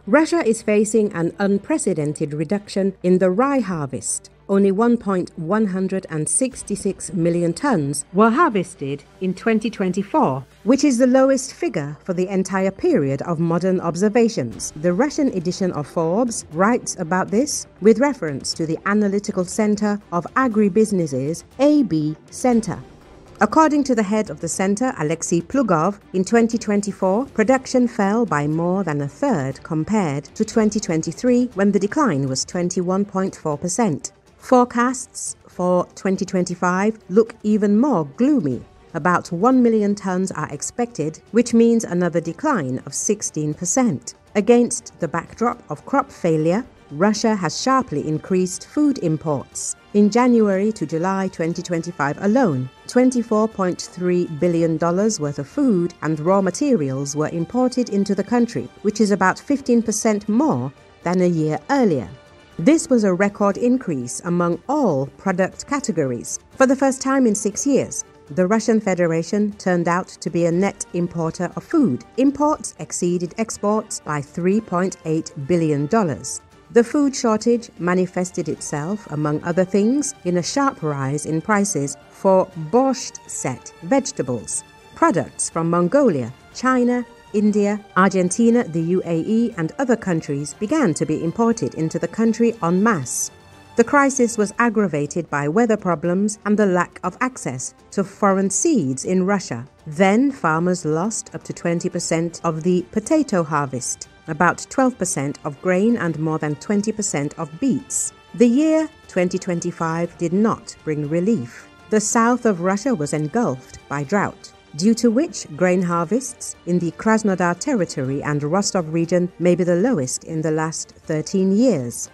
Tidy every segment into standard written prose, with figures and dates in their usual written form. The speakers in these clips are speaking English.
Russia is facing an unprecedented reduction in the rye harvest. Only 1.166 million tons were harvested in 2024, which is the lowest figure for the entire period of modern observations. The Russian edition of Forbes writes about this with reference to the Analytical Center of Agribusiness's AB Center. According to the head of the center, Alexey Plugov, in 2024, production fell by more than a third compared to 2023, when the decline was 21.4%. Forecasts for 2025 look even more gloomy. About 1 million tons are expected, which means another decline of 16%. Against the backdrop of crop failure, Russia has sharply increased food imports. In January to July 2025 alone, $24.3 billion worth of food and raw materials were imported into the country, which is about 15% more than a year earlier. This was a record increase among all product categories. For the first time in 6 years, the Russian Federation turned out to be a net importer of food. Imports exceeded exports by $3.8 billion. The food shortage manifested itself, among other things, in a sharp rise in prices for borscht set vegetables. Products from Mongolia, China, India, Argentina, the UAE, and other countries began to be imported into the country en masse. The crisis was aggravated by weather problems and the lack of access to foreign seeds in Russia. Then farmers lost up to 20% of the potato harvest, about 12% of grain, and more than 20% of beets. The year 2025 did not bring relief. The south of Russia was engulfed by drought, due to which grain harvests in the Krasnodar territory and Rostov region may be the lowest in the last 13 years.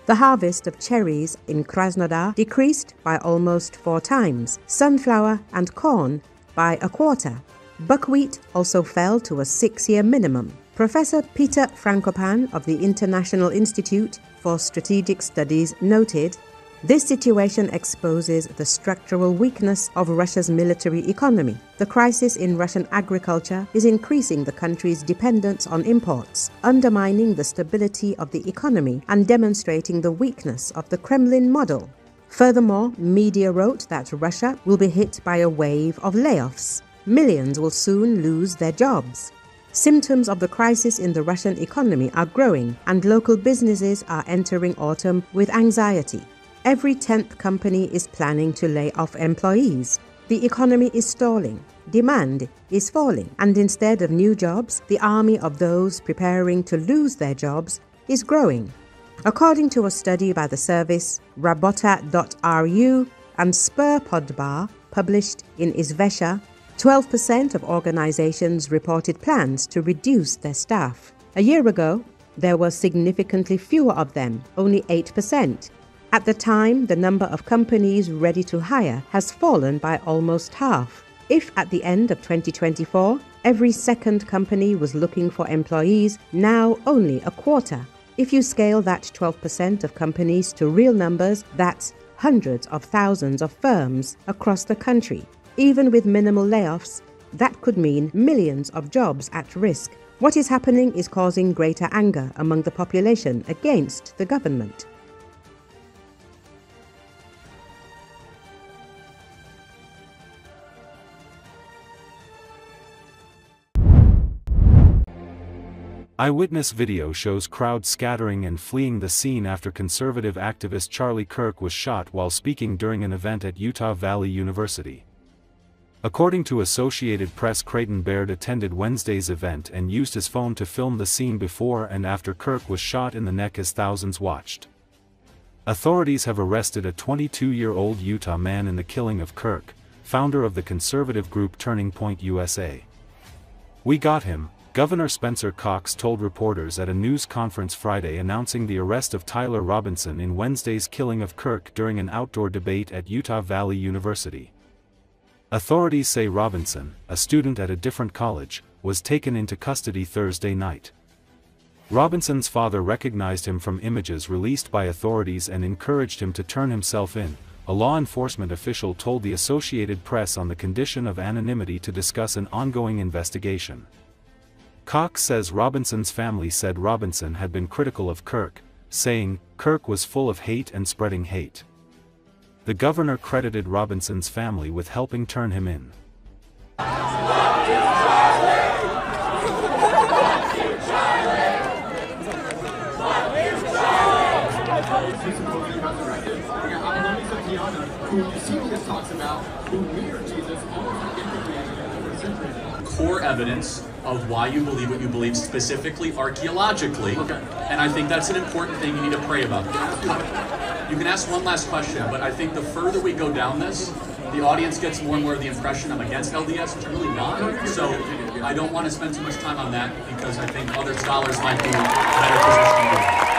The harvest of cherries in Krasnodar decreased by almost 4 times, sunflower and corn by a quarter. Buckwheat also fell to a 6-year minimum. Professor Peter Frankopan of the International Institute for Strategic Studies noted, "This situation exposes the structural weakness of Russia's military economy. The crisis in Russian agriculture is increasing the country's dependence on imports, undermining the stability of the economy and demonstrating the weakness of the Kremlin model." Furthermore, media wrote that Russia will be hit by a wave of layoffs. Millions will soon lose their jobs. Symptoms of the crisis in the Russian economy are growing, and local businesses are entering autumn with anxiety. Every 10th company is planning to lay off employees. The economy is stalling, demand is falling, and instead of new jobs, the army of those preparing to lose their jobs is growing. According to a study by the service Rabota.ru and Spur-Podbar published in Izvestia, 12% of organizations reported plans to reduce their staff. A year ago, there were significantly fewer of them, only 8%. At the time, the number of companies ready to hire has fallen by almost half. If at the end of 2024, every second company was looking for employees, now only a quarter. If you scale that 12% of companies to real numbers, that's hundreds of thousands of firms across the country. Even with minimal layoffs, that could mean millions of jobs at risk. What is happening is causing greater anger among the population against the government. Eyewitness video shows crowds scattering and fleeing the scene after conservative activist Charlie Kirk was shot while speaking during an event at Utah Valley University. According to Associated Press, Creighton Baird attended Wednesday's event and used his phone to film the scene before and after Kirk was shot in the neck as thousands watched. Authorities have arrested a 22-year-old Utah man in the killing of Kirk, founder of the conservative group Turning Point USA. "We got him," Governor Spencer Cox told reporters at a news conference Friday, announcing the arrest of Tyler Robinson in Wednesday's killing of Kirk during an outdoor debate at Utah Valley University. Authorities say Robinson, a student at a different college, was taken into custody Thursday night. Robinson's father recognized him from images released by authorities and encouraged him to turn himself in, a law enforcement official told the Associated Press on the condition of anonymity to discuss an ongoing investigation. Cox says Robinson's family said Robinson had been critical of Kirk, saying, Kirk was full of hate and spreading hate. The governor credited Robinson's family with helping turn him in. Core evidence of why you believe what you believe, specifically archaeologically, and I think that's an important thing you need to pray about. You can ask one last question, but I think the further we go down this, the audience gets more and more of the impression I'm against LDS, which I'm really not. So I don't want to spend too much time on that because I think other scholars might be in a better position to do it.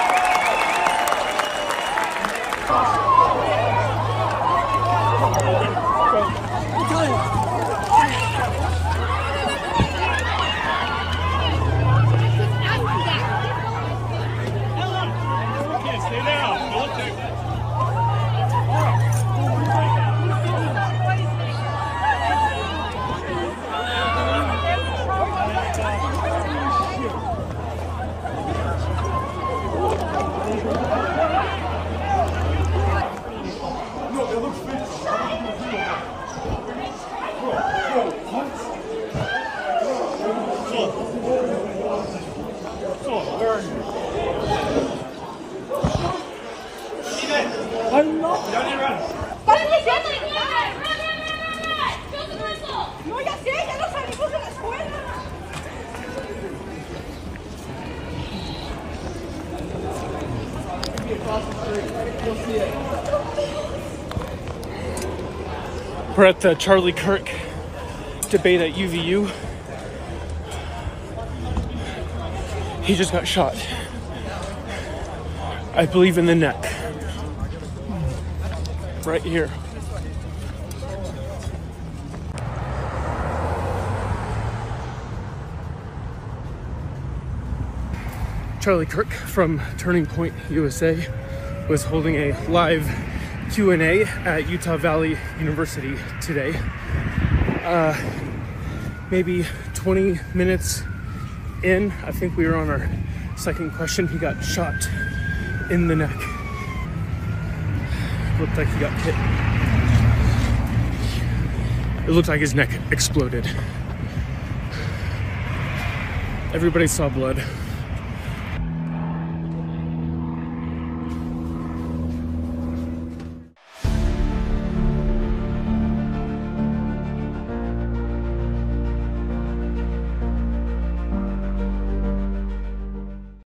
We're at the Charlie Kirk debate at UVU. He just got shot, I believe, in the neck. Right here. Charlie Kirk from Turning Point USA was holding a live Q&A at Utah Valley University today. Maybe 20 minutes in, I think we were on our second question, he got shot in the neck. Looked like he got hit. It looked like his neck exploded. Everybody saw blood.